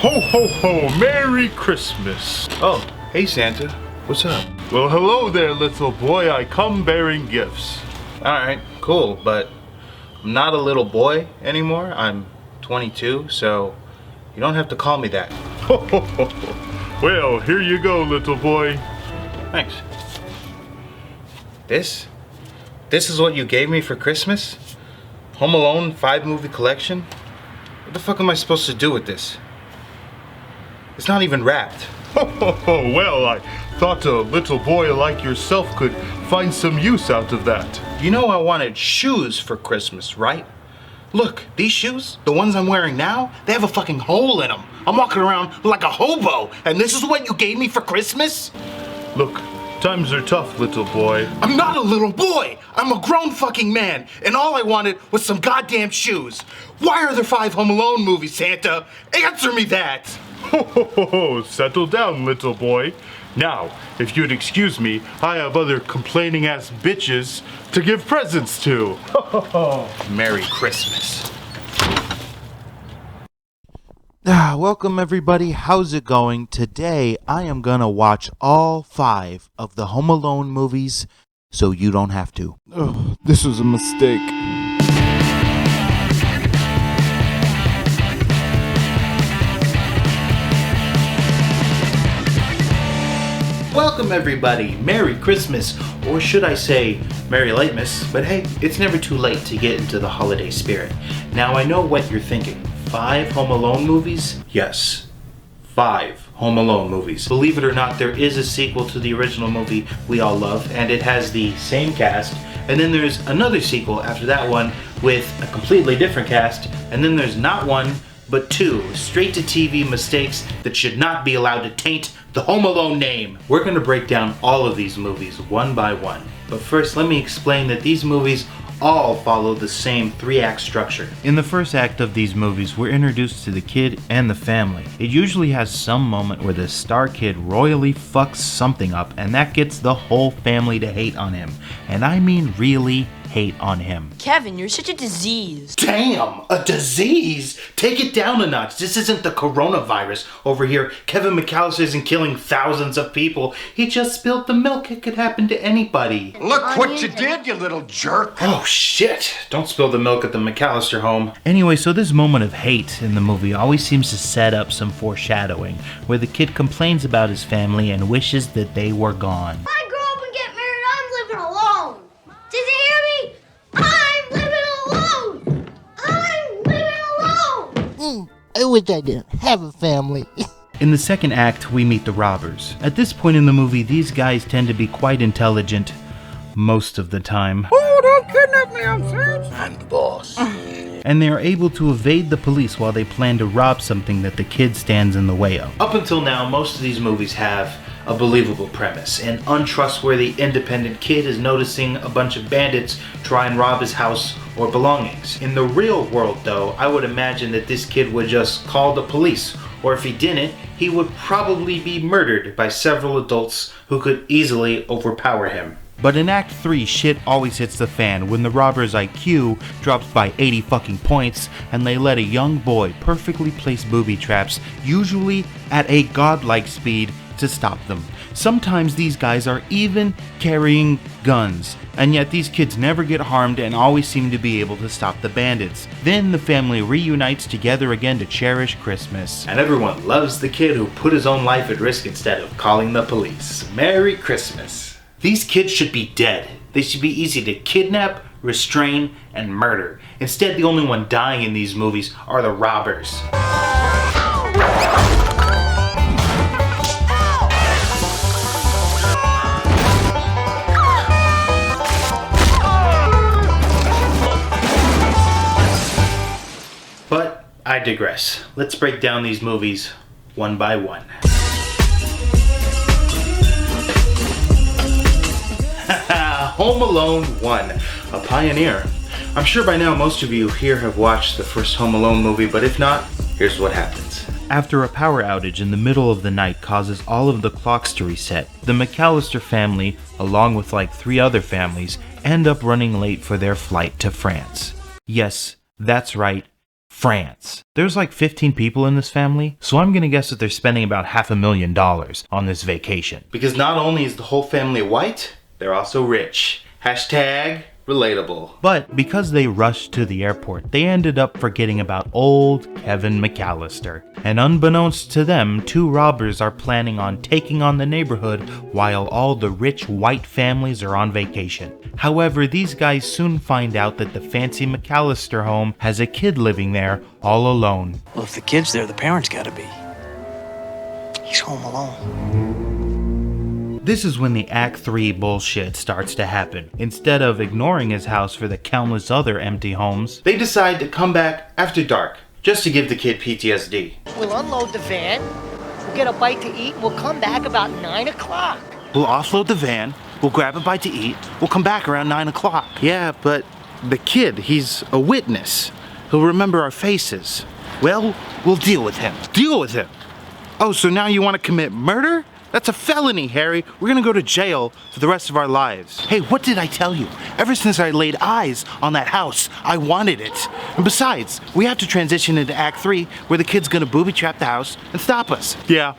Ho ho ho, Merry Christmas. Oh, hey Santa, what's up? Well, hello there, little boy. I come bearing gifts. Alright, cool, but I'm not a little boy anymore. I'm 22, so you don't have to call me that. Ho ho ho ho. Well, here you go, little boy. Thanks. This is what you gave me for Christmas? Home Alone 5-movie collection? What the fuck am I supposed to do with this? It's not even wrapped. Ho ho ho. Well, I thought a little boy like yourself could find some use out of that. You know I wanted shoes for Christmas, right? Look, these shoes, the ones I'm wearing now, they have a fucking hole in them. I'm walking around like a hobo, and this is what you gave me for Christmas? Look, times are tough, little boy. I'm not a little boy. I'm a grown fucking man, and all I wanted was some goddamn shoes. Why are there 5 Home Alone movies, Santa? Answer me that. Ho ho ho ho. Settle down, little boy. Now, if you'd excuse me, I have other complaining ass bitches to give presents to. Ho ho ho. Merry Christmas. Welcome everybody, how's it going? Today I am gonna watch all 5 of the Home Alone movies so you don't have to. Oh, this was a mistake. Welcome everybody, Merry Christmas, or should I say Merry Lightmas, but hey, it's never too late to get into the holiday spirit. Now I know what you're thinking. 5 Home Alone movies? Yes, 5 Home Alone movies. Believe it or not, there is a sequel to the original movie we all love, and it has the same cast, and then there's another sequel after that one with a completely different cast, and then there's not one, but 2 straight-to-TV mistakes that should not be allowed to taint the Home Alone name. We're going to break down all of these movies one by one, but first let me explain that these movies all follow the same 3-act structure. In the first act of these movies, we're introduced to the kid and the family. It usually has some moment where the star kid royally fucks something up, and that gets the whole family to hate on him. And I mean really hate on him. Kevin, you're such a disease. Damn, a disease? Take it down a notch. This isn't the coronavirus over here. Kevin McAllister isn't killing thousands of people. He just spilled the milk. It could happen to anybody. Look what you did, you little jerk. Oh shit. Don't spill the milk at the McAllister home. Anyway, so this moment of hate in the movie always seems to set up some foreshadowing, where the kid complains about his family and wishes that they were gone. If I grow up and get married, I'm living alone. Did you hear me? I'm living alone. I'm living alone. I wish I didn't have a family. In the second act, we meet the robbers. At this point in the movie, these guys tend to be quite intelligent most of the time. Oh, don't kidnap me, I'm serious. I'm the boss. And they are able to evade the police while they plan to rob something that the kid stands in the way of. Up until now, most of these movies have a believable premise. An untrustworthy independent kid is noticing a bunch of bandits try and rob his house or belongings. In the real world though, I would imagine that this kid would just call the police, or if he didn't, he would probably be murdered by several adults who could easily overpower him. But in Act 3, shit always hits the fan when the robber's IQ drops by 80 fucking points and they let a young boy perfectly place booby traps, usually at a godlike speed, to stop them. Sometimes these guys are even carrying guns, and yet these kids never get harmed and always seem to be able to stop the bandits. Then the family reunites together again to cherish Christmas. And everyone loves the kid who put his own life at risk instead of calling the police. Merry Christmas. These kids should be dead. They should be easy to kidnap, restrain, and murder. Instead, the only one dying in these movies are the robbers. But I digress. Let's break down these movies one by one. Home Alone 1, a pioneer. I'm sure by now most of you here have watched the first Home Alone movie, but if not, here's what happens. After a power outage in the middle of the night causes all of the clocks to reset, the McAllister family, along with like 3 other families, end up running late for their flight to France. Yes, that's right, France. There's like 15 people in this family, so I'm gonna guess that they're spending about $500,000 on this vacation. Because not only is the whole family white, they're also rich. Hashtag relatable. But because they rushed to the airport, they ended up forgetting about old Kevin McAllister. And unbeknownst to them, two robbers are planning on taking on the neighborhood while all the rich white families are on vacation. However, these guys soon find out that the fancy McAllister home has a kid living there all alone. Well, if the kid's there, the parents gotta be. He's home alone. This is when the Act 3 bullshit starts to happen. Instead of ignoring his house for the countless other empty homes, they decide to come back after dark, just to give the kid PTSD. We'll unload the van, we'll get a bite to eat, and we'll come back about 9 o'clock. We'll offload the van, we'll grab a bite to eat, we'll come back around 9 o'clock. Yeah, but the kid, he's a witness. He'll remember our faces. Well, we'll deal with him. Deal with him? Oh, so now you want to commit murder? That's a felony, Harry. We're gonna go to jail for the rest of our lives. Hey, what did I tell you? Ever since I laid eyes on that house, I wanted it. And besides, we have to transition into Act 3, where the kid's gonna booby trap the house and stop us. Yeah,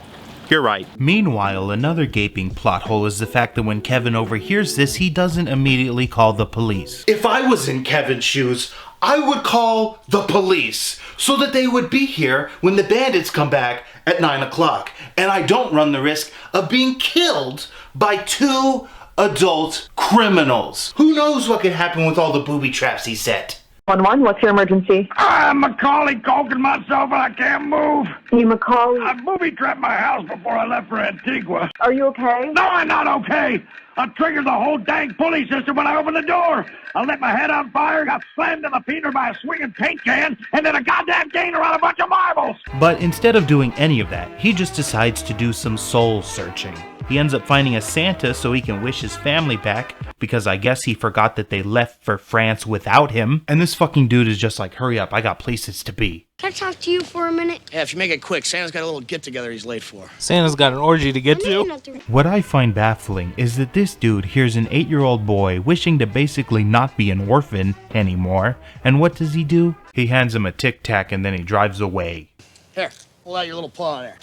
you're right. Meanwhile, another gaping plot hole is the fact that when Kevin overhears this, he doesn't immediately call the police. If I was in Kevin's shoes, I would call the police so that they would be here when the bandits come back at 9 o'clock. And I don't run the risk of being killed by two adult criminals. Who knows what could happen with all the booby traps he set? 111, what's your emergency? I'm Macaulay Culkin myself and I can't move. You Macaulay? I booby-trapped my house before I left for Antigua. Are you okay? No, I'm not okay. I triggered the whole dang pulley system when I opened the door. I let my head on fire, got slammed in the feeder by a swinging paint can, and then a goddamn gainer on a bunch of marbles. But instead of doing any of that, he just decides to do some soul searching. He ends up finding a Santa so he can wish his family back, because I guess he forgot that they left for France without him. And this fucking dude is just like, hurry up, I got places to be. Can I talk to you for a minute? Yeah, if you make it quick, Santa's got a little get-together he's late for. Santa's got an orgy to get to. What I find baffling is that this dude hears an 8-year-old boy wishing to basically not be an orphan anymore, and what does he do? He hands him a Tic Tac and then he drives away. Here, pull out your little paw there.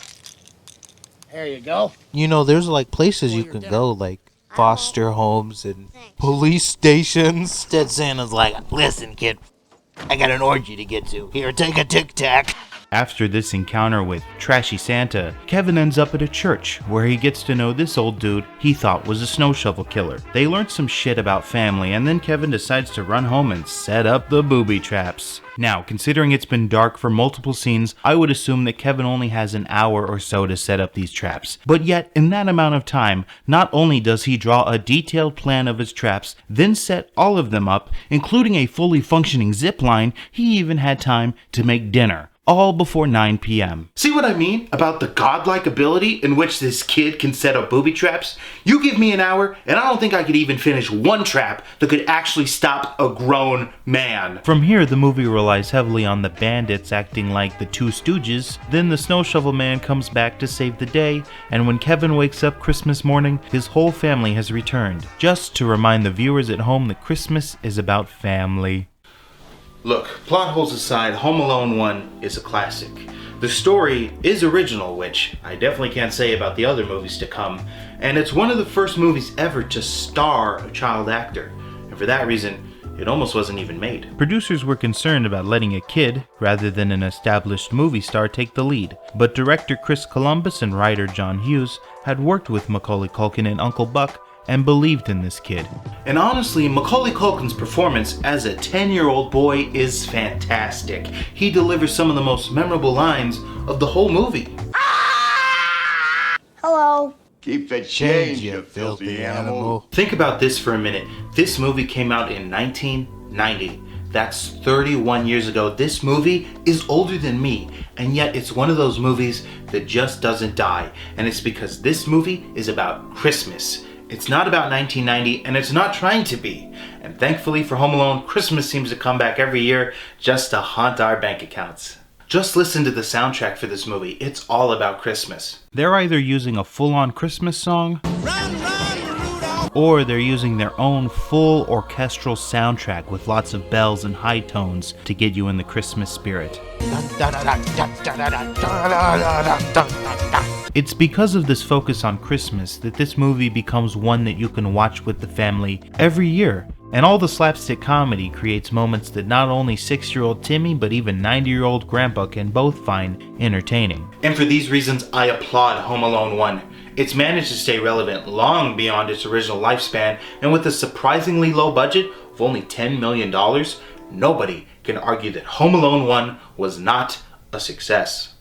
There you go. You know, there's like places you can go, like foster homes and police stations. Instead, Santa's like, listen, kid, I got an orgy to get to. Here, take a Tic Tac. After this encounter with Trashy Santa, Kevin ends up at a church where he gets to know this old dude he thought was a snow shovel killer. They learn some shit about family, and then Kevin decides to run home and set up the booby traps. Now, considering it's been dark for multiple scenes, I would assume that Kevin only has an hour or so to set up these traps. But yet, in that amount of time, not only does he draw a detailed plan of his traps, then set all of them up, including a fully functioning zip line, he even had time to make dinner. All before 9 p.m. See what I mean about the godlike ability in which this kid can set up booby traps? You give me an hour, and I don't think I could even finish one trap that could actually stop a grown man. From here, the movie relies heavily on the bandits acting like the Two Stooges. Then the snow shovel man comes back to save the day, and when Kevin wakes up Christmas morning, his whole family has returned. Just to remind the viewers at home that Christmas is about family. Look, plot holes aside, Home Alone 1 is a classic. The story is original, which I definitely can't say about the other movies to come, and it's one of the first movies ever to star a child actor, and for that reason, it almost wasn't even made. Producers were concerned about letting a kid, rather than an established movie star, take the lead, but director Chris Columbus and writer John Hughes had worked with Macaulay Culkin and Uncle Buck and believed in this kid. And honestly, Macaulay Culkin's performance as a 10-year-old boy is fantastic. He delivers some of the most memorable lines of the whole movie. Hello. Keep the change, you filthy animal. Think about this for a minute. This movie came out in 1990. That's 31 years ago. This movie is older than me, and yet it's one of those movies that just doesn't die. And it's because this movie is about Christmas. It's not about 1990, and it's not trying to be. And thankfully for Home Alone, Christmas seems to come back every year just to haunt our bank accounts. Just listen to the soundtrack for this movie. It's all about Christmas. They're either using a full-on Christmas song, or they're using their own full orchestral soundtrack with lots of bells and high tones to get you in the Christmas spirit. It's because of this focus on Christmas that this movie becomes one that you can watch with the family every year. And all the slapstick comedy creates moments that not only 6-year-old Timmy but even 90-year-old Grandpa can both find entertaining. And for these reasons, I applaud Home Alone 1. It's managed to stay relevant long beyond its original lifespan, and with a surprisingly low budget of only $10 million, nobody can argue that Home Alone 1 was not a success.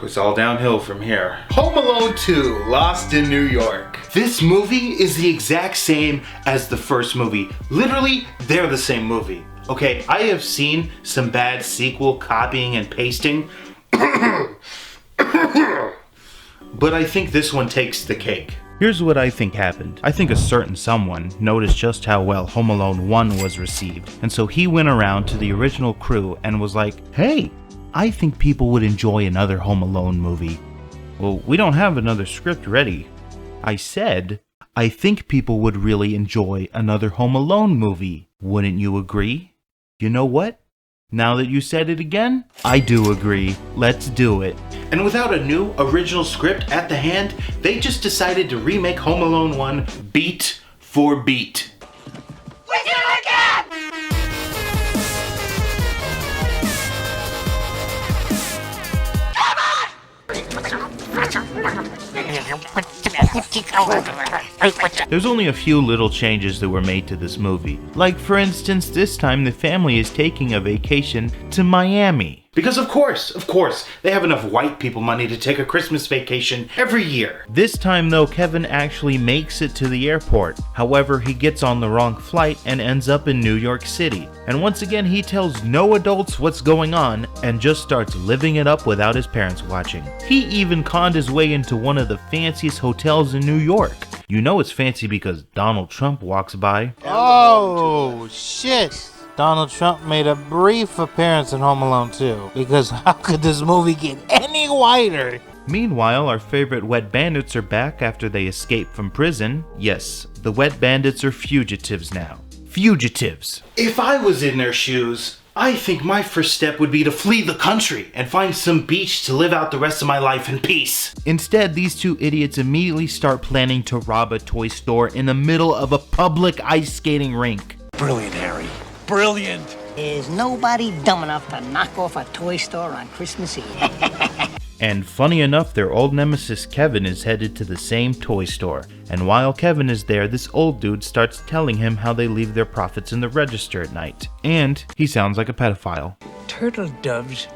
It's all downhill from here. Home Alone 2, Lost in New York. This movie is the exact same as the first movie. Literally, they're the same movie. Okay, I have seen some bad sequel copying and pasting, but I think this one takes the cake. Here's what I think happened. I think a certain someone noticed just how well Home Alone 1 was received, and so he went around to the original crew and was like, hey, I think people would enjoy another Home Alone movie. Well, we don't have another script ready. I said, I think people would really enjoy another Home Alone movie. Wouldn't you agree? You know what? Now that you said it again, I do agree. Let's do it. And without a new original script at the hand, they just decided to remake Home Alone 1 beat for beat. We did it again! There's only a few little changes that were made to this movie. Like, for instance, this time the family is taking a vacation to Miami. Because of course, they have enough white people money to take a Christmas vacation every year. This time though, Kevin actually makes it to the airport. However, he gets on the wrong flight and ends up in New York City. And once again, he tells no adults what's going on and just starts living it up without his parents watching. He even conned his way into one of the fanciest hotels in New York. You know it's fancy because Donald Trump walks by. Oh, shit. Donald Trump made a brief appearance in Home Alone 2, because how could this movie get any whiter? Meanwhile, our favorite wet bandits are back after they escape from prison. Yes, the wet bandits are fugitives now. Fugitives. If I was in their shoes, I think my first step would be to flee the country and find some beach to live out the rest of my life in peace. Instead, these two idiots immediately start planning to rob a toy store in the middle of a public ice skating rink. Brilliant, Harry. Brilliant. Is nobody dumb enough to knock off a toy store on Christmas Eve? And funny enough, their old nemesis Kevin is headed to the same toy store. And while Kevin is there, this old dude starts telling him how they leave their profits in the register at night. And he sounds like a pedophile. Turtle doves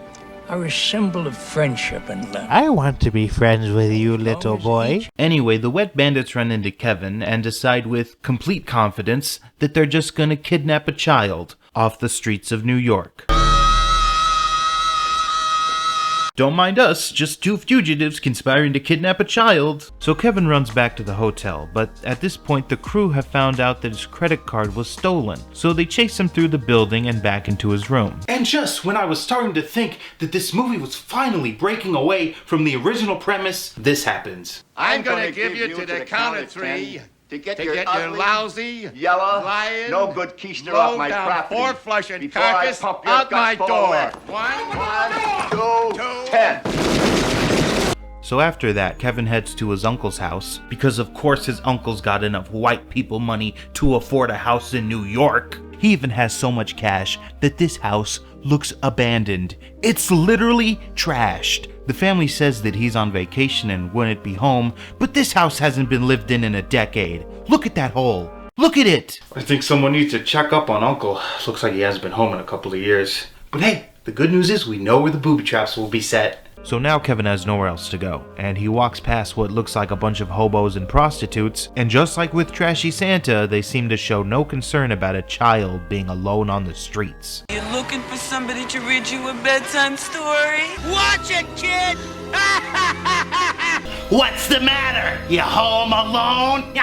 are a symbol of friendship and love. I want to be friends with you, little boy. Anyway, the wet bandits run into Kevin and decide with complete confidence that they're just gonna kidnap a child off the streets of New York. Don't mind us, just two fugitives conspiring to kidnap a child. So Kevin runs back to the hotel, but at this point the crew have found out that his credit card was stolen. So they chase him through the building and back into his room. And just when I was starting to think that this movie was finally breaking away from the original premise, this happens. I'm gonna give you to the count of 3 to get your lousy, yellow, lying, no good keister off my property. 4-flushing Before I carcass pump your out my guts full of door. lead. 1, 2, 10. So after that, Kevin heads to his uncle's house, because of course his uncle's got enough white people money to afford a house in New York. He even has so much cash that this house looks abandoned. It's literally trashed. The family says that he's on vacation and wouldn't be home, but this house hasn't been lived in a decade. Look at that hole. Look at it. I think someone needs to check up on Uncle. Looks like he hasn't been home in a couple of years. But hey, the good news is we know where the booby traps will be set. So now Kevin has nowhere else to go, and he walks past what looks like a bunch of hobos and prostitutes, and just like with Trashy Santa, they seem to show no concern about a child being alone on the streets. You looking for somebody to read you a bedtime story? Watch it, kid! What's the matter? You home alone?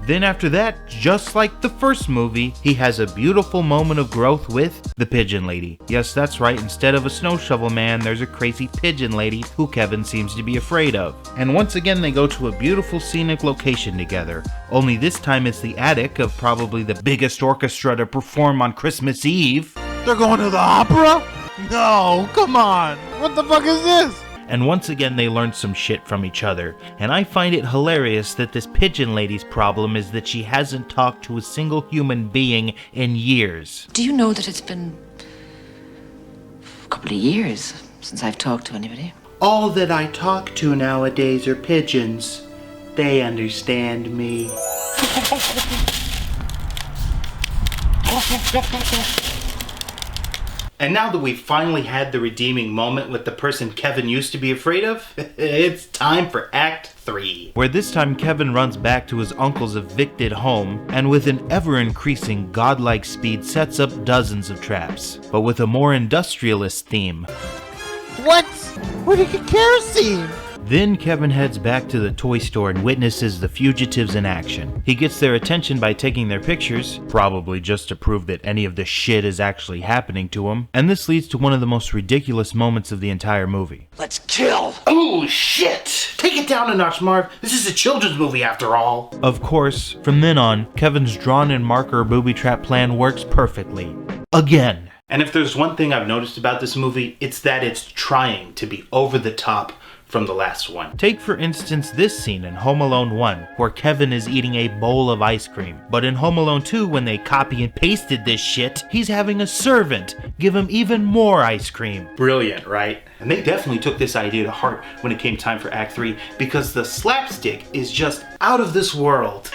Then after that, just like the first movie, he has a beautiful moment of growth with the pigeon lady. Yes, that's right, instead of a snow shovel man, there's a crazy pigeon lady who Kevin seems to be afraid of. And once again, they go to a beautiful scenic location together. Only this time it's the attic of probably the biggest orchestra to perform on Christmas Eve. They're going to the opera? No, come on. What the fuck is this? And once again they learn some shit from each other. And I find it hilarious that this pigeon lady's problem is that she hasn't talked to a single human being in years. Do you know that it's been a couple of years since I've talked to anybody? All that I talk to nowadays are pigeons. They understand me. And now that we've finally had the redeeming moment with the person Kevin used to be afraid of, it's time for Act 3. Where this time Kevin runs back to his uncle's evicted home, and with an ever-increasing godlike speed sets up dozens of traps, but with a more industrialist theme. What? Where'd he get kerosene? Then Kevin heads back to the toy store and witnesses the fugitives in action. He gets their attention by taking their pictures, probably just to prove that any of the shit is actually happening to him, and this leads to one of the most ridiculous moments of the entire movie. Let's kill! Oh shit! Take it down a notch, Marv. This is a children's movie after all. Of course, from then on, Kevin's drawn-in marker booby trap plan works perfectly. Again. And if there's one thing I've noticed about this movie, it's that it's trying to be over the top from the last one. Take for instance this scene in Home Alone 1, where Kevin is eating a bowl of ice cream. But in Home Alone 2, when they copy and pasted this shit, he's having a servant give him even more ice cream. Brilliant, right? And they definitely took this idea to heart when it came time for Act 3, because the slapstick is just out of this world.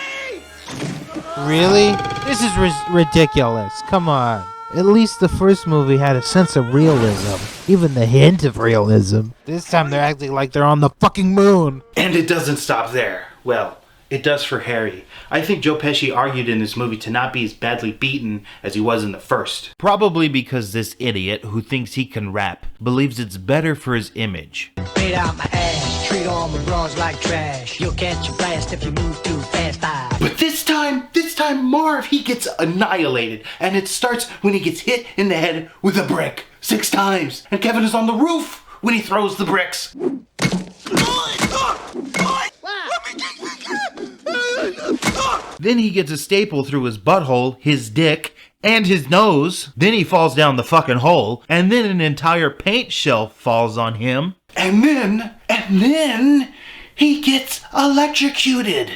Really? This is ridiculous. Come on. At least the first movie had a sense of realism. Even the hint of realism. This time they're acting like they're on the fucking moon. And it doesn't stop there. Well, it does for Harry. I think Joe Pesci argued in this movie to not be as badly beaten as he was in the first. Probably because this idiot, who thinks he can rap, believes it's better for his image. Beat out my ass, treat all my bras like trash. You'll catch a blast if you move too fast. But this time, Marv, he gets annihilated. And it starts when he gets hit in the head with a brick 6 times. And Kevin is on the roof when he throws the bricks. Then he gets a staple through his butthole, his dick, and his nose. Then he falls down the fucking hole, and then an entire paint shelf falls on him. And then he gets electrocuted.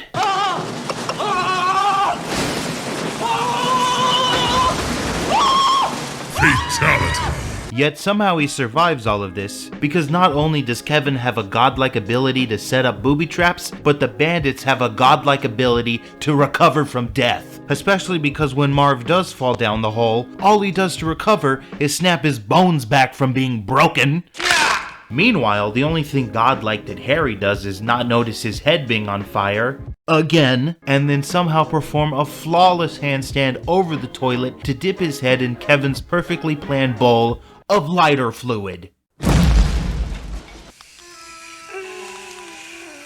Fatality. Yet somehow he survives all of this, because not only does Kevin have a godlike ability to set up booby traps, but the bandits have a godlike ability to recover from death. Especially because when Marv does fall down the hole, all he does to recover is snap his bones back from being broken. Meanwhile, the only thing godlike that Harry does is not notice his head being on fire, again, and then somehow perform a flawless handstand over the toilet to dip his head in Kevin's perfectly planned bowl of lighter fluid.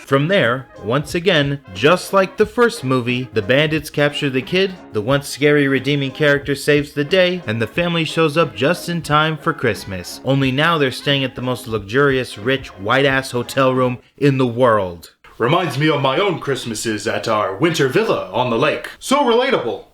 From there, once again, just like the first movie, the bandits capture the kid, the once scary redeeming character saves the day, and the family shows up just in time for Christmas. Only now they're staying at the most luxurious, rich, white-ass hotel room in the world. Reminds me of my own Christmases at our winter villa on the lake. So relatable.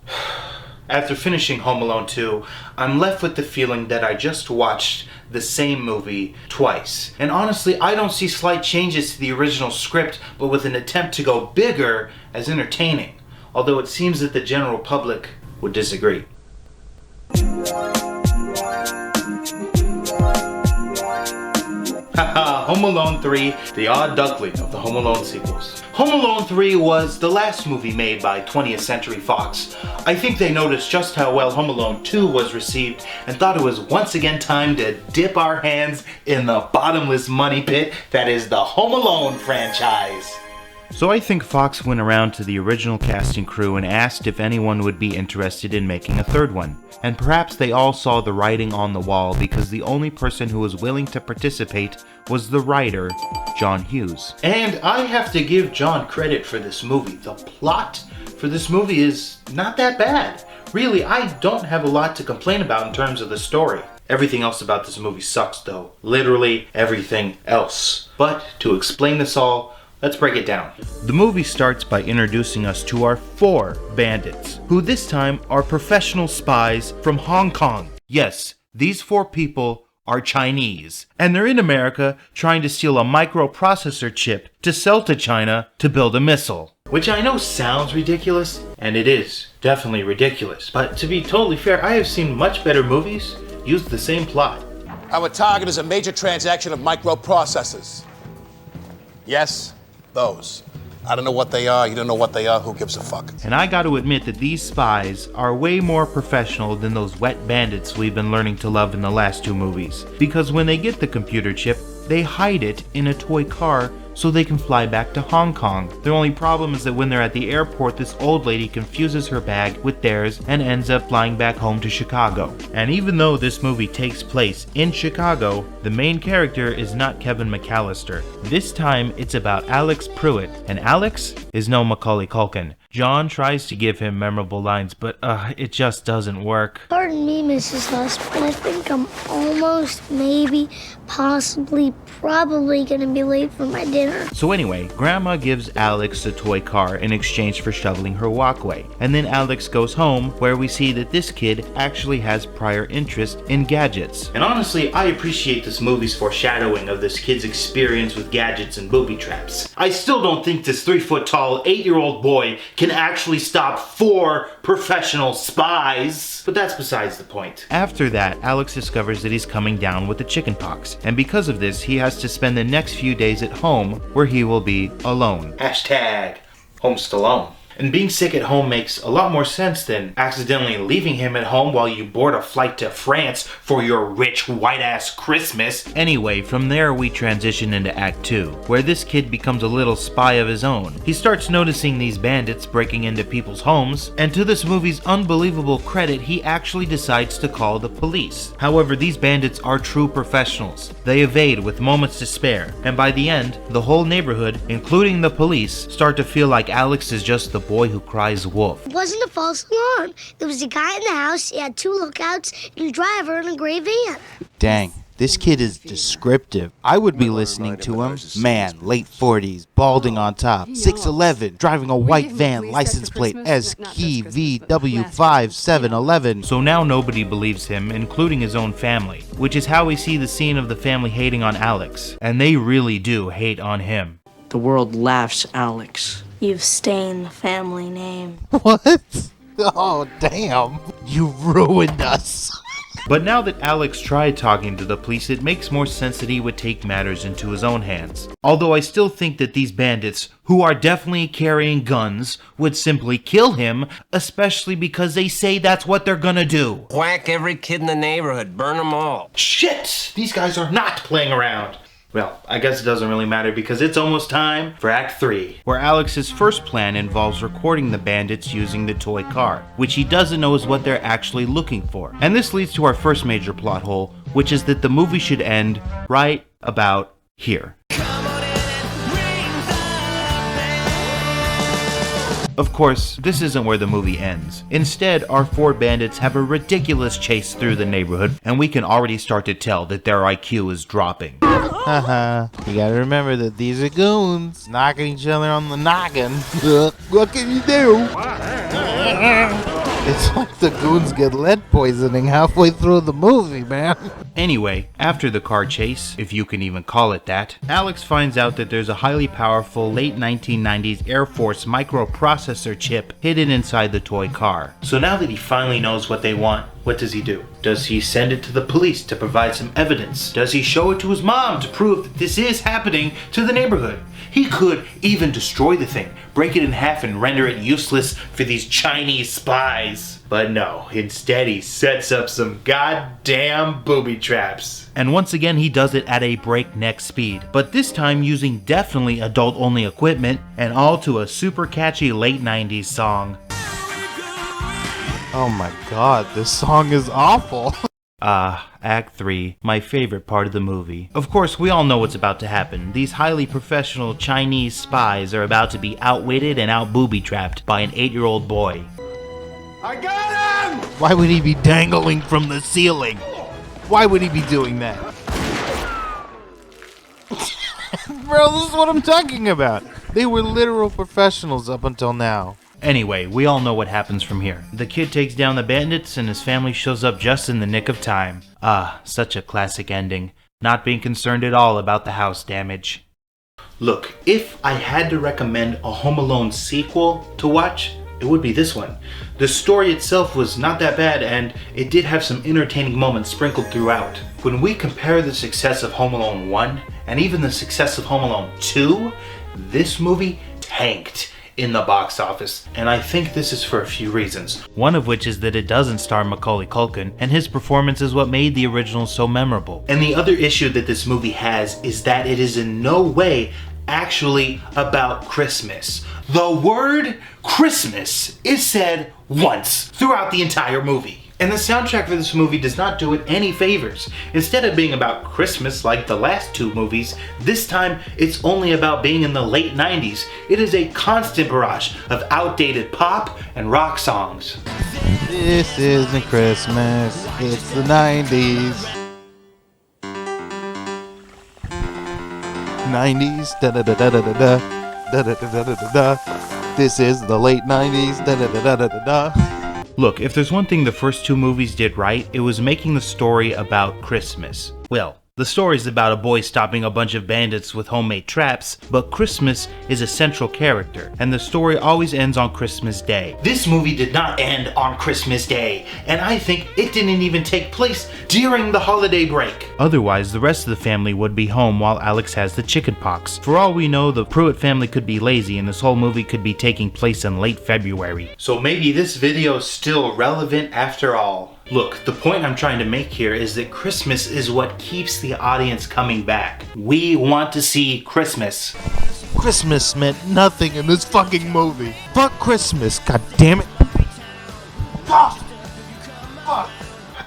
After finishing Home Alone 2, I'm left with the feeling that I just watched the same movie twice. And honestly, I don't see slight changes to the original script, but with an attempt to go bigger as entertaining. Although it seems that the general public would disagree. Haha, Home Alone 3, the odd duckling of the Home Alone sequels. Home Alone 3 was the last movie made by 20th Century Fox. I think they noticed just how well Home Alone 2 was received and thought it was once again time to dip our hands in the bottomless money pit that is the Home Alone franchise. So I think Fox went around to the original casting crew and asked if anyone would be interested in making a third one. And perhaps they all saw the writing on the wall because the only person who was willing to participate was the writer, John Hughes. And I have to give John credit for this movie. The plot for this movie is not that bad. Really, I don't have a lot to complain about in terms of the story. Everything else about this movie sucks though. Literally everything else. But to explain this all, let's break it down. The movie starts by introducing us to our 4 bandits, who this time are professional spies from Hong Kong. Yes, these 4 people are Chinese, and they're in America trying to steal a microprocessor chip to sell to China to build a missile. Which I know sounds ridiculous, and it is definitely ridiculous, but to be totally fair, I have seen much better movies use the same plot. Our target is a major transaction of microprocessors. Yes, those. I don't know what they are, you don't know what they are, who gives a fuck? And I gotta admit that these spies are way more professional than those wet bandits we've been learning to love in the last 2 movies. Because when they get the computer chip, they hide it in a toy car so they can fly back to Hong Kong. Their only problem is that when they're at the airport, this old lady confuses her bag with theirs and ends up flying back home to Chicago. And even though this movie takes place in Chicago, the main character is not Kevin McAllister. This time it's about Alex Pruitt, and Alex is no Macaulay Culkin. John tries to give him memorable lines, but it just doesn't work. Pardon me, Mrs. Huss, but I think I'm almost, maybe, possibly, probably gonna be late for my dinner. So anyway, Grandma gives Alex a toy car in exchange for shoveling her walkway. And then Alex goes home, where we see that this kid actually has prior interest in gadgets. And honestly, I appreciate this movie's foreshadowing of this kid's experience with gadgets and booby traps. I still don't think this 3-foot-tall, 8-year-old boy can actually stop 4 professional spies. But that's besides the point. After that, Alex discovers that he's coming down with the chickenpox, and because of this, he has to spend the next few days at home where he will be alone. Hashtag Home Stallone. And being sick at home makes a lot more sense than accidentally leaving him at home while you board a flight to France for your rich white-ass Christmas. Anyway, from there we transition into Act 2, where this kid becomes a little spy of his own. He starts noticing these bandits breaking into people's homes, and to this movie's unbelievable credit, he actually decides to call the police. However, these bandits are true professionals. They evade with moments to spare, and by the end, the whole neighborhood, including the police, start to feel like Alex is just the boy who cries wolf. It wasn't a false alarm. There was a guy in the house, he had 2 lookouts, and a driver in a gray van. Dang, this kid is descriptive. I would be listening to him. Man, late 40s, balding on top, 6'11", driving a white van, license plate SKVW5711. So now nobody believes him, including his own family, which is how we see the scene of the family hating on Alex. And they really do hate on him. The world laughs, Alex. You've stained the family name. What? Oh, damn. You ruined us. But now that Alex tried talking to the police, it makes more sense that he would take matters into his own hands. Although I still think that these bandits, who are definitely carrying guns, would simply kill him, especially because they say that's what they're gonna do. Whack every kid in the neighborhood, burn them all. Shit! These guys are not playing around. Well, I guess it doesn't really matter because it's almost time for Act 3, where Alex's first plan involves recording the bandits using the toy car, which he doesn't know is what they're actually looking for. And this leads to our first major plot hole, which is that the movie should end right about here. Of course, this isn't where the movie ends. Instead, our 4 bandits have a ridiculous chase through the neighborhood, and we can already start to tell that their IQ is dropping. Haha, you gotta remember that these are goons, knocking each other on the noggin. What can you do? It's like the goons get lead poisoning halfway through the movie, man. Anyway, after the car chase, if you can even call it that, Alex finds out that there's a highly powerful late 1990s Air Force microprocessor chip hidden inside the toy car. So now that he finally knows what they want, what does he do? Does he send it to the police to provide some evidence? Does he show it to his mom to prove that this is happening to the neighborhood? He could even destroy the thing, break it in half and render it useless for these Chinese spies. But no, instead he sets up some goddamn booby traps. And once again he does it at a breakneck speed, but this time using definitely adult-only equipment, and all to a super catchy late 90s song. Oh my god, this song is awful. Act 3, my favorite part of the movie. Of course, we all know what's about to happen. These highly professional Chinese spies are about to be outwitted and out-booby-trapped by an 8-year-old boy. I got him! Why would he be dangling from the ceiling? Why would he be doing that? Bro, this is what I'm talking about. They were literal professionals up until now. Anyway, we all know what happens from here. The kid takes down the bandits and his family shows up just in the nick of time. Such a classic ending. Not being concerned at all about the house damage. Look, if I had to recommend a Home Alone sequel to watch, it would be this one. The story itself was not that bad, and it did have some entertaining moments sprinkled throughout. When we compare the success of Home Alone 1 and even the success of Home Alone 2, this movie tanked in the box office, and I think this is for a few reasons. One of which is that it doesn't star Macaulay Culkin, and his performance is what made the original so memorable. And the other issue that this movie has is that it is in no way actually about Christmas. The word Christmas is said once throughout the entire movie. And the soundtrack for this movie does not do it any favors. Instead of being about Christmas like the last two movies, this time it's only about being in the late 90s. It is a constant barrage of outdated pop and rock songs. This isn't Christmas, it's the 90s. 90s, da da da da da da da da da da da da da. This is the late 90s, da da da da da da. Look, if there's one thing the first two movies did right, it was making the story about Christmas. Well, the story's about a boy stopping a bunch of bandits with homemade traps, but Christmas is a central character, and the story always ends on Christmas Day. This movie did not end on Christmas Day, and I think it didn't even take place during the holiday break. Otherwise, the rest of the family would be home while Alex has the chickenpox. For all we know, the Pruitt family could be lazy, and this whole movie could be taking place in late February. So maybe this video is still relevant after all. Look, the point I'm trying to make here is that Christmas is what keeps the audience coming back. We want to see Christmas. Christmas meant nothing in this fucking movie. Fuck Christmas, god damn it.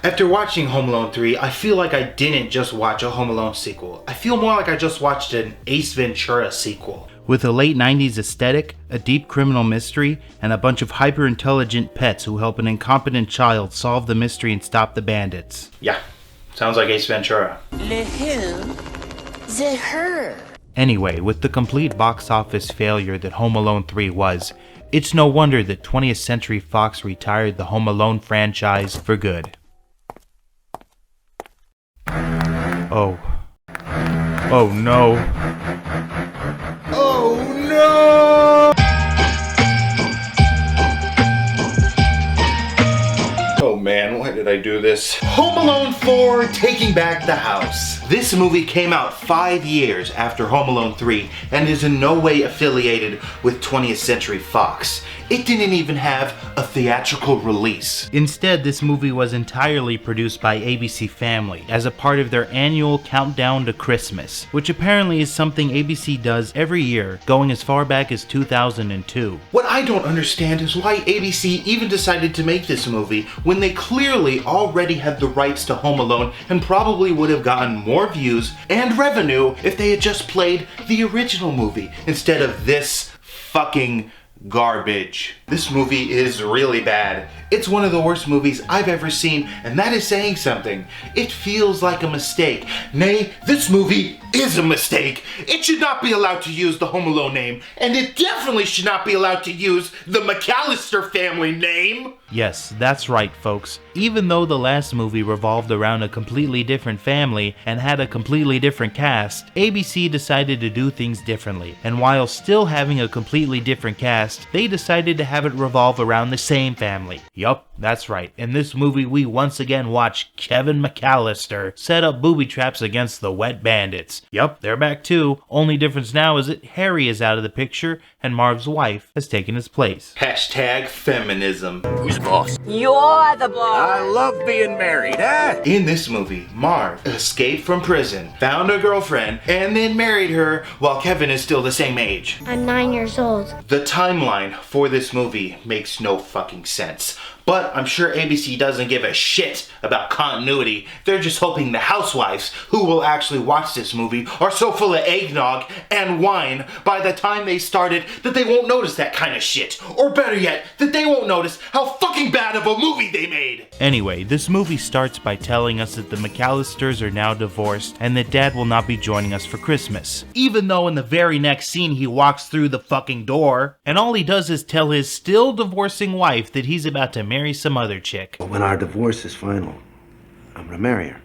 After watching Home Alone 3, I feel like I didn't just watch a Home Alone sequel. I feel more like I just watched an Ace Ventura sequel. With a late 90s aesthetic, a deep criminal mystery, and a bunch of hyper-intelligent pets who help an incompetent child solve the mystery and stop the bandits. Yeah, sounds like Ace Ventura. Le who? The her. Anyway, with the complete box office failure that Home Alone 3 was, it's no wonder that 20th Century Fox retired the Home Alone franchise for good. Oh. Oh no. Oh no! Oh man, why did I do this? Home Alone 4, Taking Back the House. This movie came out 5 years after Home Alone 3 and is in no way affiliated with 20th Century Fox. It didn't even have a theatrical release. Instead, this movie was entirely produced by ABC Family as a part of their annual countdown to Christmas, which apparently is something ABC does every year, going as far back as 2002. What I don't understand is why ABC even decided to make this movie when they clearly already had the rights to Home Alone and probably would have gotten more views and revenue if they had just played the original movie instead of this fucking garbage. This movie is really bad. It's one of the worst movies I've ever seen, and that is saying something. It feels like a mistake. Nay, this movie is a mistake. It should not be allowed to use the Home Alone name, and it definitely should not be allowed to use the McAllister family name. Yes, that's right, folks. Even though the last movie revolved around a completely different family and had a completely different cast, ABC decided to do things differently, and while still having a completely different cast, past, they decided to have it revolve around the same family. Yup, that's right. In this movie, we once again watch Kevin McAllister set up booby traps against the Wet Bandits. Yup, they're back too. Only difference now is that Harry is out of the picture and Marv's wife has taken his place. Hashtag feminism. Who's boss? You're the boss. I love being married, huh? In this movie, Marv escaped from prison, found a girlfriend, and then married her while Kevin is still the same age. I'm 9 years old. The timeline for this movie makes no fucking sense. But I'm sure ABC doesn't give a shit about continuity. They're just hoping the housewives who will actually watch this movie are so full of eggnog and wine by the time they started that they won't notice that kind of shit. Or better yet, that they won't notice how fucking bad of a movie they made. Anyway, this movie starts by telling us that the McAllisters are now divorced and that Dad will not be joining us for Christmas. Even though in the very next scene he walks through the fucking door and all he does is tell his still divorcing wife that he's about to marry some other chick. When our divorce is final, I'm gonna marry her.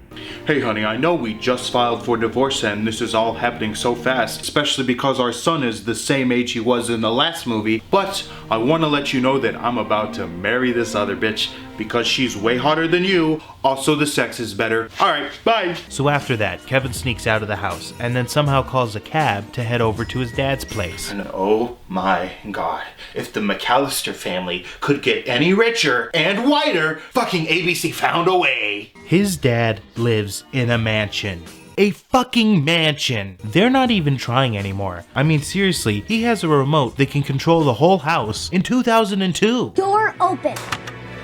Hey honey, I know we just filed for divorce and this is all happening so fast, especially because our son is the same age he was in the last movie, but I want to let you know that I'm about to marry this other bitch because she's way hotter than you, also the sex is better. Alright, bye! So after that, Kevin sneaks out of the house and then somehow calls a cab to head over to his dad's place. And oh my god, if the McAllister family could get any richer and whiter, fucking ABC found a way. His dad lives in a mansion. A fucking mansion. They're not even trying anymore. I mean, seriously, he has a remote that can control the whole house in 2002. Door open.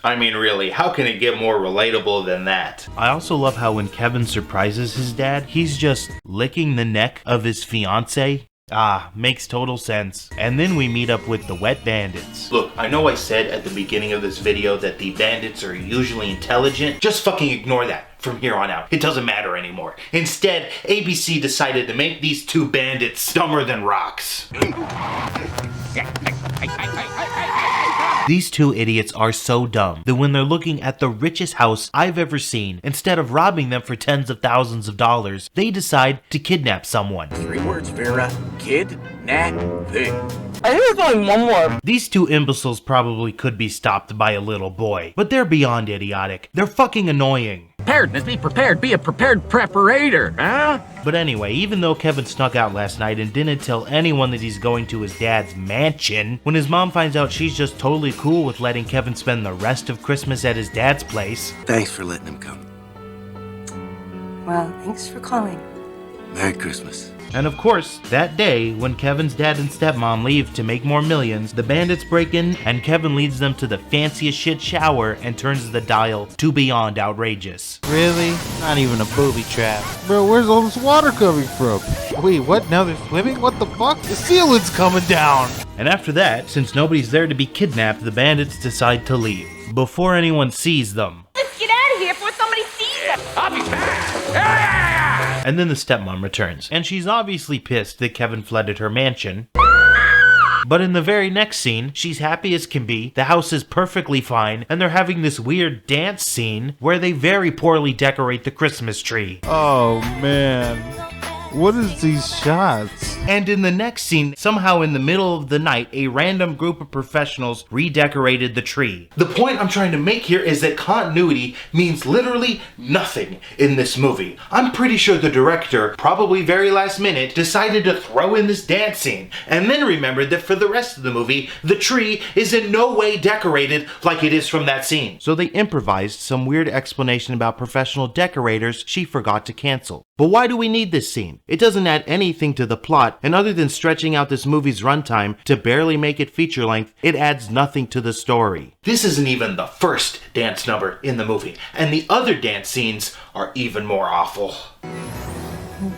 I mean, really, how can it get more relatable than that? I also love how when Kevin surprises his dad, he's just licking the neck of his fiancée. Ah, makes total sense. And then we meet up with the Wet Bandits. Look, I know I said at the beginning of this video that the bandits are usually intelligent. Just fucking ignore that from here on out. It doesn't matter anymore. Instead, ABC decided to make these two bandits dumber than rocks. These two idiots are so dumb that when they're looking at the richest house I've ever seen, instead of robbing them for tens of thousands of dollars, they decide to kidnap someone. 3 words, Vera. Kid-nap-ping. I think there's only one more. These two imbeciles probably could be stopped by a little boy, but they're beyond idiotic. They're fucking annoying. Preparedness, be prepared, be a prepared preparator, huh? But anyway, even though Kevin snuck out last night and didn't tell anyone that he's going to his dad's mansion, when his mom finds out she's just totally cool with letting Kevin spend the rest of Christmas at his dad's place. Thanks for letting him come. Well, thanks for calling. Merry Christmas. And of course, that day, when Kevin's dad and stepmom leave to make more millions, the bandits break in and Kevin leads them to the fanciest shit shower and turns the dial to beyond outrageous. Really? Not even a booby trap. Bro, where's all this water coming from? Wait, what? Now they're swimming? What the fuck? The ceiling's coming down! And after that, since nobody's there to be kidnapped, the bandits decide to leave before anyone sees them. Let's get out of here before somebody sees us. I'll be back! And then the stepmom returns, and she's obviously pissed that Kevin flooded her mansion. But in the very next scene, she's happy as can be, the house is perfectly fine, and they're having this weird dance scene where they very poorly decorate the Christmas tree. Oh man. What is these shots? And in the next scene, somehow in the middle of the night, a random group of professionals redecorated the tree. The point I'm trying to make here is that continuity means literally nothing in this movie. I'm pretty sure the director, probably very last minute, decided to throw in this dance scene, and then remembered that for the rest of the movie, the tree is in no way decorated like it is from that scene. So they improvised some weird explanation about professional decorators she forgot to cancel. But why do we need this scene? It doesn't add anything to the plot, and other than stretching out this movie's runtime to barely make it feature length, it adds nothing to the story. This isn't even the first dance number in the movie, and the other dance scenes are even more awful.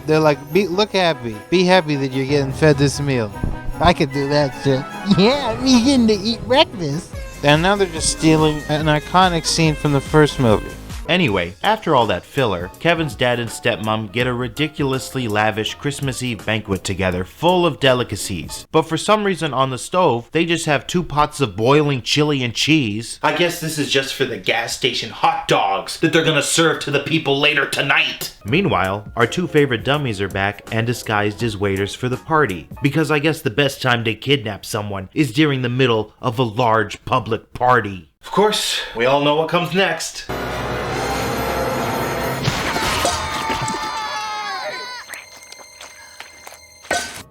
They're like, look happy. Be happy that you're getting fed this meal. I could do that shit. Yeah, I'm getting to eat breakfast. And now they're just stealing an iconic scene from the first movie. Anyway, after all that filler, Kevin's dad and stepmom get a ridiculously lavish Christmas Eve banquet together full of delicacies. But for some reason on the stove, they just have 2 pots of boiling chili and cheese. I guess this is just for the gas station hot dogs that they're gonna serve to the people later tonight. Meanwhile, our 2 favorite dummies are back and disguised as waiters for the party. Because I guess the best time to kidnap someone is during the middle of a large public party. Of course, we all know what comes next.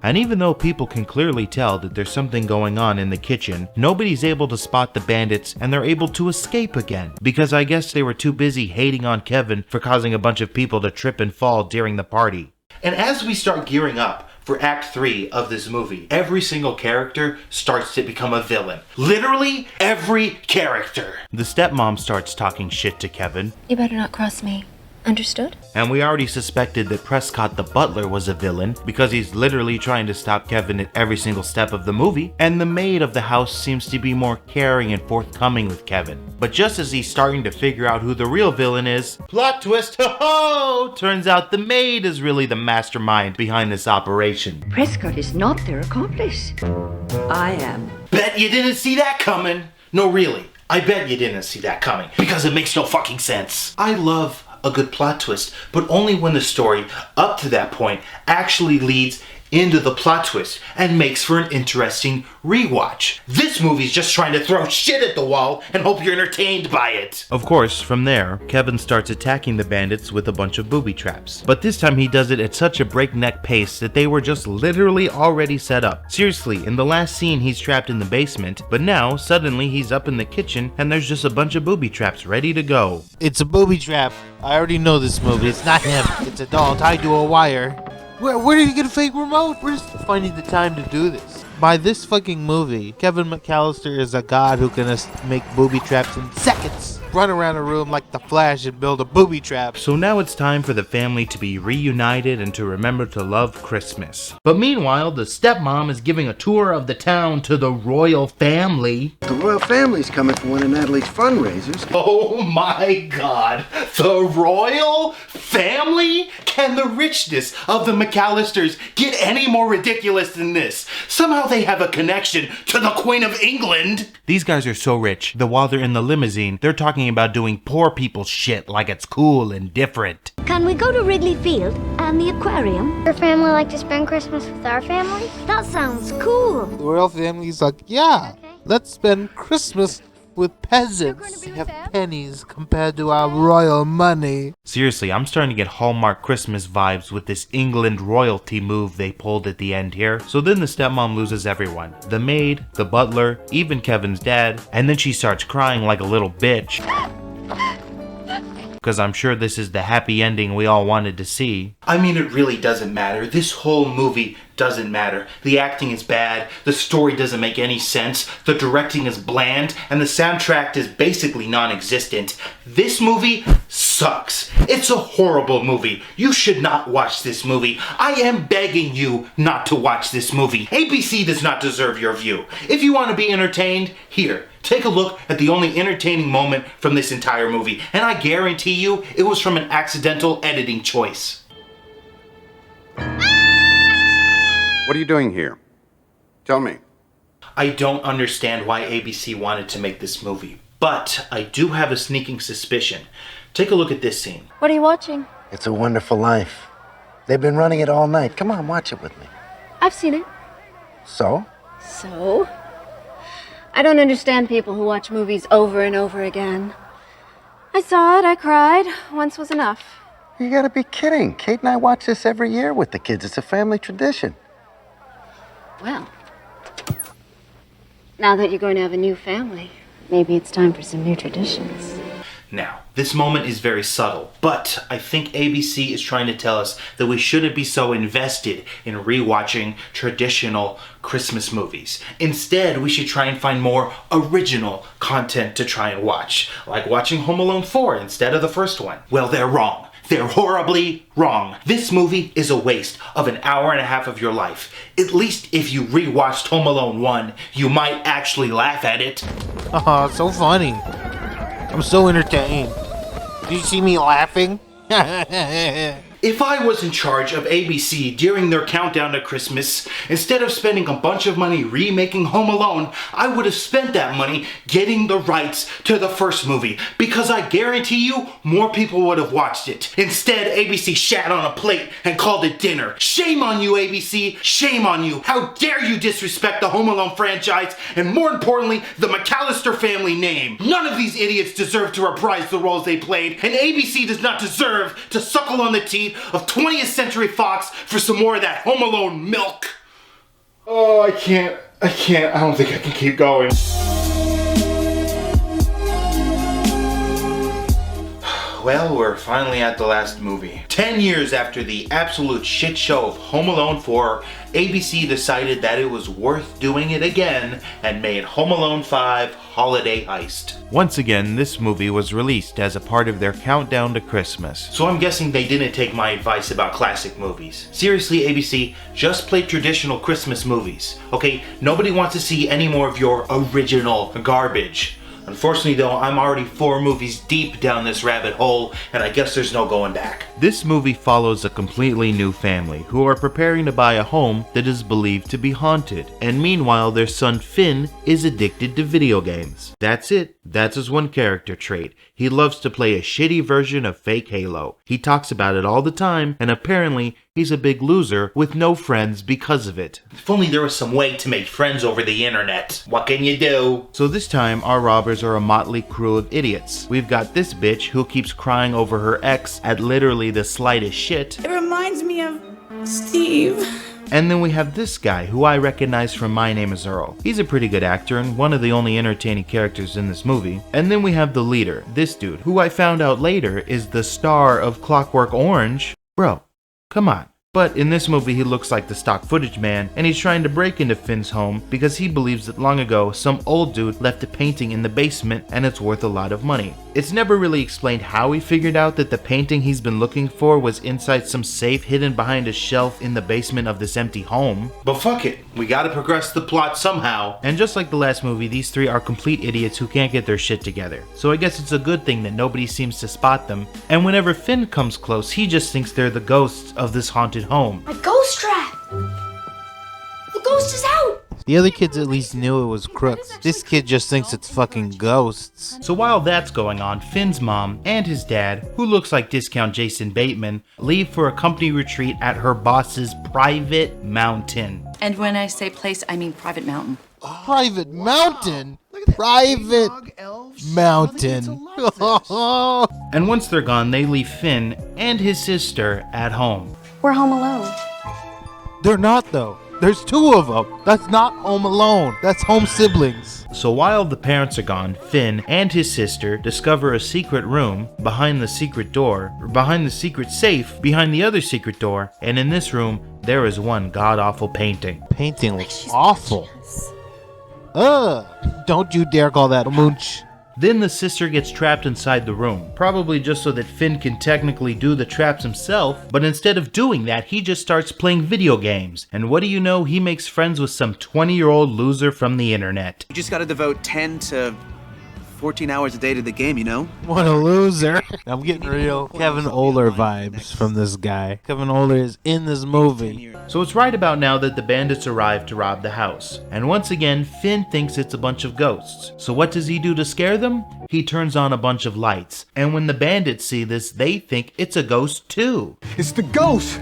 And even though people can clearly tell that there's something going on in the kitchen, nobody's able to spot the bandits and they're able to escape again. Because I guess they were too busy hating on Kevin for causing a bunch of people to trip and fall during the party. And as we start gearing up for Act 3 of this movie, every single character starts to become a villain. Literally every character. The stepmom starts talking shit to Kevin. You better not cross me. Understood? And we already suspected that Prescott the butler was a villain because he's literally trying to stop Kevin at every single step of the movie. And the maid of the house seems to be more caring and forthcoming with Kevin. But just as he's starting to figure out who the real villain is, plot twist, ho-ho! Turns out the maid is really the mastermind behind this operation. Prescott is not their accomplice. I am. Bet you didn't see that coming. No, really. I bet you didn't see that coming because it makes no fucking sense. I love a good plot twist, but only when the story up to that point actually leads into the plot twist and makes for an interesting rewatch. This movie's just trying to throw shit at the wall and hope you're entertained by it. Of course, from there, Kevin starts attacking the bandits with a bunch of booby traps. But this time he does it at such a breakneck pace that they were just literally already set up. Seriously, in the last scene he's trapped in the basement, but now suddenly he's up in the kitchen and there's just a bunch of booby traps ready to go. It's a booby trap. I already know this movie. It's not him. It's a doll tied to a wire. Where did you get a fake remote? We're just finding the time to do this. By this fucking movie, Kevin McAllister is a god who can make booby traps in seconds. Run around a room like the Flash and build a booby trap. So now it's time for the family to be reunited and to remember to love Christmas. But meanwhile, the stepmom is giving a tour of the town to the royal family. The royal family's coming for one of Natalie's fundraisers. Oh my god, the royal family? Can the richness of the McAllisters get any more ridiculous than this? Somehow they have a connection to the Queen of England. These guys are so rich that while they're in the limousine, they're talking about doing poor people shit like it's cool and different. Can we go to Wrigley Field and the aquarium? Your family like to spend Christmas with our family? That sounds cool. The royal family's like, yeah, let's spend Christmas with peasants. They have pennies compared to our royal money. Seriously, I'm starting to get Hallmark Christmas vibes with this England royalty move they pulled at the end here. So then the stepmom loses everyone. The maid, the butler, even Kevin's dad, and then she starts crying like a little bitch. Because I'm sure this is the happy ending we all wanted to see. I mean, it really doesn't matter. This whole movie doesn't matter. The acting is bad, the story doesn't make any sense, the directing is bland, and the soundtrack is basically non-existent. This movie sucks. It's a horrible movie. You should not watch this movie. I am begging you not to watch this movie. ABC does not deserve your view. If you want to be entertained, here. Take a look at the only entertaining moment from this entire movie, and I guarantee you it was from an accidental editing choice. What are you doing here? Tell me. I don't understand why ABC wanted to make this movie, but I do have a sneaking suspicion. Take a look at this scene. What are you watching? It's a Wonderful Life. They've been running it all night. Come on, watch it with me. I've seen it. So? So? I don't understand people who watch movies over and over again. I saw it, I cried. Once was enough. You gotta be kidding. Kate and I watch this every year with the kids. It's a family tradition. Well, now that you're going to have a new family, maybe it's time for some new traditions. Now, this moment is very subtle, but I think ABC is trying to tell us that we shouldn't be so invested in rewatching traditional Christmas movies. Instead, we should try and find more original content to try and watch, like watching Home Alone 4 instead of the first one. Well, they're wrong. They're horribly wrong. This movie is a waste of an hour and a half of your life. At least if you rewatched Home Alone 1, you might actually laugh at it. Oh, so funny. I'm so entertained. Do you see me laughing? If I was in charge of ABC during their countdown to Christmas, instead of spending a bunch of money remaking Home Alone, I would have spent that money getting the rights to the first movie, because I guarantee you more people would have watched it. Instead, ABC shat on a plate and called it dinner. Shame on you, ABC. Shame on you. How dare you disrespect the Home Alone franchise, and more importantly, the McAllister family name. None of these idiots deserve to reprise the roles they played, and ABC does not deserve to suckle on the teeth of 20th Century Fox for some more of that Home Alone milk. Oh, I can't. I don't think I can keep going. Well, we're finally at the last movie. 10 years after the absolute shit show of Home Alone 4, ABC decided that it was worth doing it again and made Home Alone 5 Holiday Heist. Once again, this movie was released as a part of their countdown to Christmas. So I'm guessing they didn't take my advice about classic movies. Seriously, ABC, just play traditional Christmas movies. Okay, nobody wants to see any more of your original garbage. Unfortunately though, I'm already 4 movies deep down this rabbit hole, and I guess there's no going back. This movie follows a completely new family who are preparing to buy a home that is believed to be haunted, and meanwhile their son Finn is addicted to video games. That's it. That's his one character trait. He loves to play a shitty version of fake Halo. He talks about it all the time, and apparently he's a big loser with no friends because of it. If only there was some way to make friends over the internet. What can you do? So this time, our robbers are a motley crew of idiots. We've got this bitch who keeps crying over her ex at literally the slightest shit. It reminds me of Steve. And then we have this guy, who I recognize from My Name is Earl. He's a pretty good actor and one of the only entertaining characters in this movie. And then we have the leader, this dude, who I found out later is the star of Clockwork Orange. Bro, come on. But in this movie he looks like the stock footage man, and he's trying to break into Finn's home because he believes that long ago some old dude left a painting in the basement and it's worth a lot of money. It's never really explained how he figured out that the painting he's been looking for was inside some safe hidden behind a shelf in the basement of this empty home. But fuck it, we gotta progress the plot somehow. And just like the last movie, these 3 are complete idiots who can't get their shit together. So I guess it's a good thing that nobody seems to spot them, and whenever Finn comes close he just thinks they're the ghosts of this haunted home. My ghost trap! The ghost is out! The other kids at least knew it was crooks. This kid just thinks it's fucking ghosts. So while that's going on, Finn's mom and his dad, who looks like discount Jason Bateman, leave for a company retreat at her boss's private mountain. And when I say place, I mean private mountain. Private mountain? Private mountain. And once they're gone, they leave Finn and his sister at home. We're home alone. They're not though. There's 2 of them. That's not Home Alone. That's home siblings. So while the parents are gone, Finn and his sister discover a secret room behind the secret door, or behind the secret safe, behind the other secret door, and in this room, there is one god-awful painting. Painting looks awful. Ugh! Don't you dare call that a mooch. Then the sister gets trapped inside the room, probably just so that Finn can technically do the traps himself, but instead of doing that, he just starts playing video games. And what do you know, he makes friends with some 20-year-old loser from the internet. You just gotta devote 10 to 14 hours a day to the game, you know? What a loser. I'm getting real Kevin Oler vibes from this guy. Kevin Oler is in this movie. So it's right about now that the bandits arrive to rob the house. And once again, Finn thinks it's a bunch of ghosts. So what does he do to scare them? He turns on a bunch of lights. And when the bandits see this, they think it's a ghost too. It's the ghost!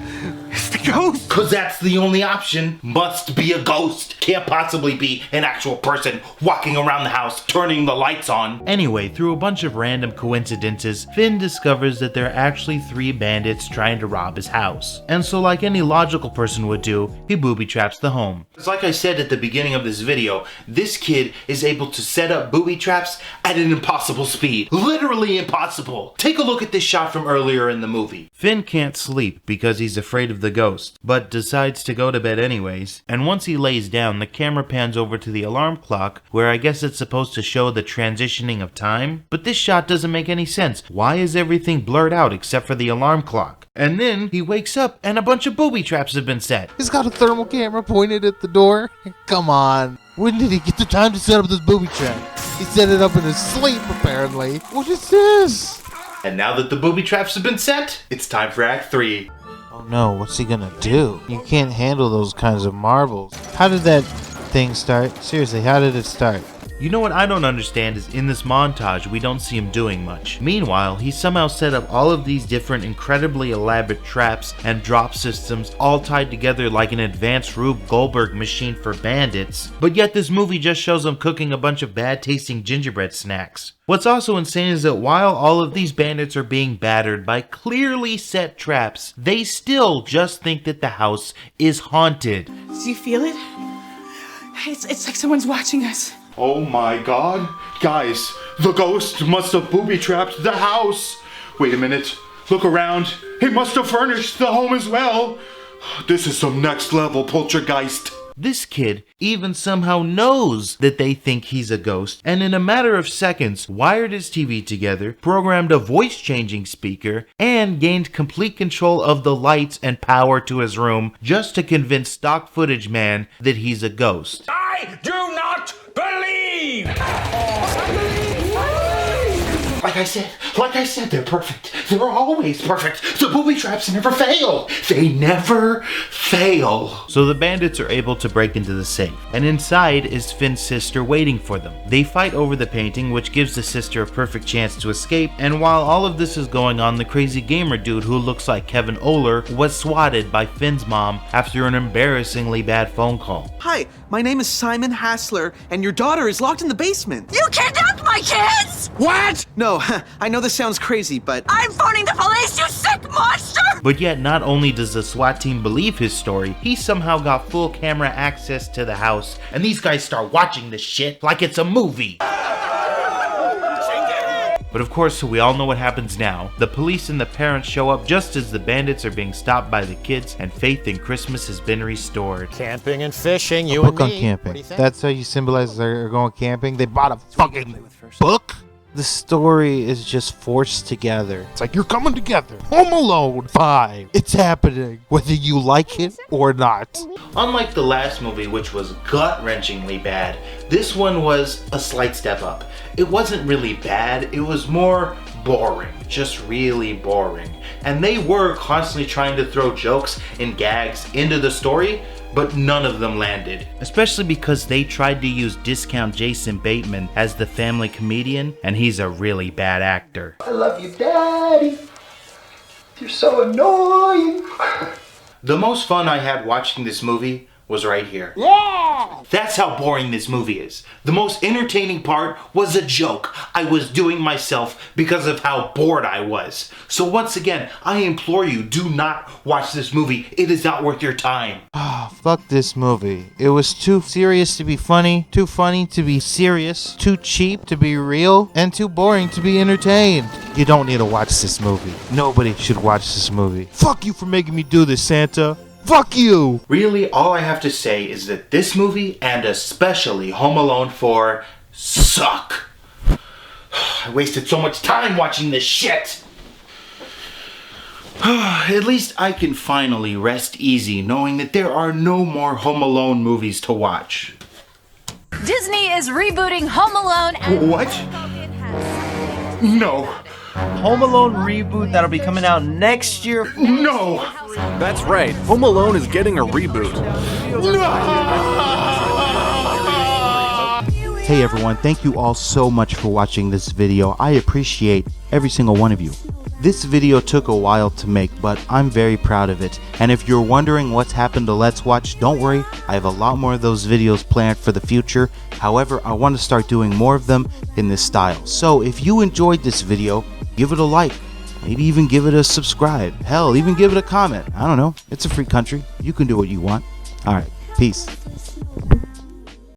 It's the ghost! Cause that's the only option. Must be a ghost. Can't possibly be an actual person walking around the house turning the lights on. Anyway, through a bunch of random coincidences, Finn discovers that there are actually 3 bandits trying to rob his house. And so like any logical person would do, he booby traps the home. It's like I said at the beginning of this video, this kid is able to set up booby traps at an impossible speed. Literally impossible. Take a look at this shot from earlier in the movie. Finn can't sleep because he's afraid of the ghost, but decides to go to bed anyways. And once he lays down, the camera pans over to the alarm clock, where I guess it's supposed to show the transitioning of time. But this shot doesn't make any sense. Why is everything blurred out except for the alarm clock? And then he wakes up and a bunch of booby traps have been set. He's got a thermal camera pointed at the door. Come on. When did he get the time to set up this booby trap? He set it up in his sleep, apparently. What is this? And now that the booby traps have been set, it's time for Act 3. Oh no, what's he gonna do? You can't handle those kinds of marbles. How did that thing start? Seriously, how did it start? You know what I don't understand is in this montage we don't see him doing much. Meanwhile, he somehow set up all of these different incredibly elaborate traps and drop systems all tied together like an advanced Rube Goldberg machine for bandits, but yet this movie just shows him cooking a bunch of bad tasting gingerbread snacks. What's also insane is that while all of these bandits are being battered by clearly set traps, they still just think that the house is haunted. Do you feel it? It's like someone's watching us. Oh my god. Guys, the ghost must have booby-trapped the house. Wait a minute. Look around. He must have furnished the home as well. This is some next level poltergeist. This kid even somehow knows that they think he's a ghost, and in a matter of seconds wired his TV together, programmed a voice-changing speaker, and gained complete control of the lights and power to his room just to convince stock footage man that he's a ghost. I do not believe! Like I said, they're perfect. They're always perfect. The booby traps never fail. They never fail. So the bandits are able to break into the safe, and inside is Finn's sister waiting for them. They fight over the painting, which gives the sister a perfect chance to escape, and while all of this is going on, the crazy gamer dude who looks like Kevin Oler was swatted by Finn's mom after an embarrassingly bad phone call. Hi, my name is Simon Hassler, and your daughter is locked in the basement. You kidnapped my kids! What? No, I know this sounds crazy, but... I'm phoning the police, you sick monster! But yet, not only does the SWAT team believe his story, he somehow got full camera access to the house, and these guys start watching this shit like it's a movie. But of course, we all know what happens now. The police and the parents show up just as the bandits are being stopped by the kids, and faith in Christmas has been restored. Camping and fishing, you a and book me. on camping. That's how you symbolize they're going camping? They bought a fucking book? The story is just forced together. It's like, you're coming together. Home Alone 5. It's happening, whether you like it or not. Unlike the last movie, which was gut-wrenchingly bad, this one was a slight step up. It wasn't really bad, it was more boring, just really boring. And they were constantly trying to throw jokes and gags into the story, but none of them landed. Especially because they tried to use discount Jason Bateman as the family comedian, and he's a really bad actor. I love you, Daddy. You're so annoying. The most fun I had watching this movie was right here. Yeah! That's how boring this movie is. The most entertaining part was a joke I was doing myself because of how bored I was. So once again, I implore you, do not watch this movie. It is not worth your time. Oh, fuck this movie. It was too serious to be funny, too funny to be serious, too cheap to be real, and too boring to be entertained. You don't need to watch this movie. Nobody should watch this movie. Fuck you for making me do this, Santa. Fuck you! Really, all I have to say is that this movie, and especially Home Alone 4, suck. I wasted so much time watching this shit. At least I can finally rest easy knowing that there are no more Home Alone movies to watch. Disney is rebooting Home Alone and... What? No. Home Alone reboot that'll be coming out next year. No! That's right. Home Alone is getting a reboot. Hey everyone, thank you all so much for watching this video. I appreciate every single one of you. This video took a while to make, but I'm very proud of it. And if you're wondering what's happened to Let's Watch, don't worry, I have a lot more of those videos planned for the future. However, I want to start doing more of them in this style. So if you enjoyed this video, give it a like. Maybe even give it a subscribe. Hell, even give it a comment. I don't know. It's a free country. You can do what you want. Alright, peace.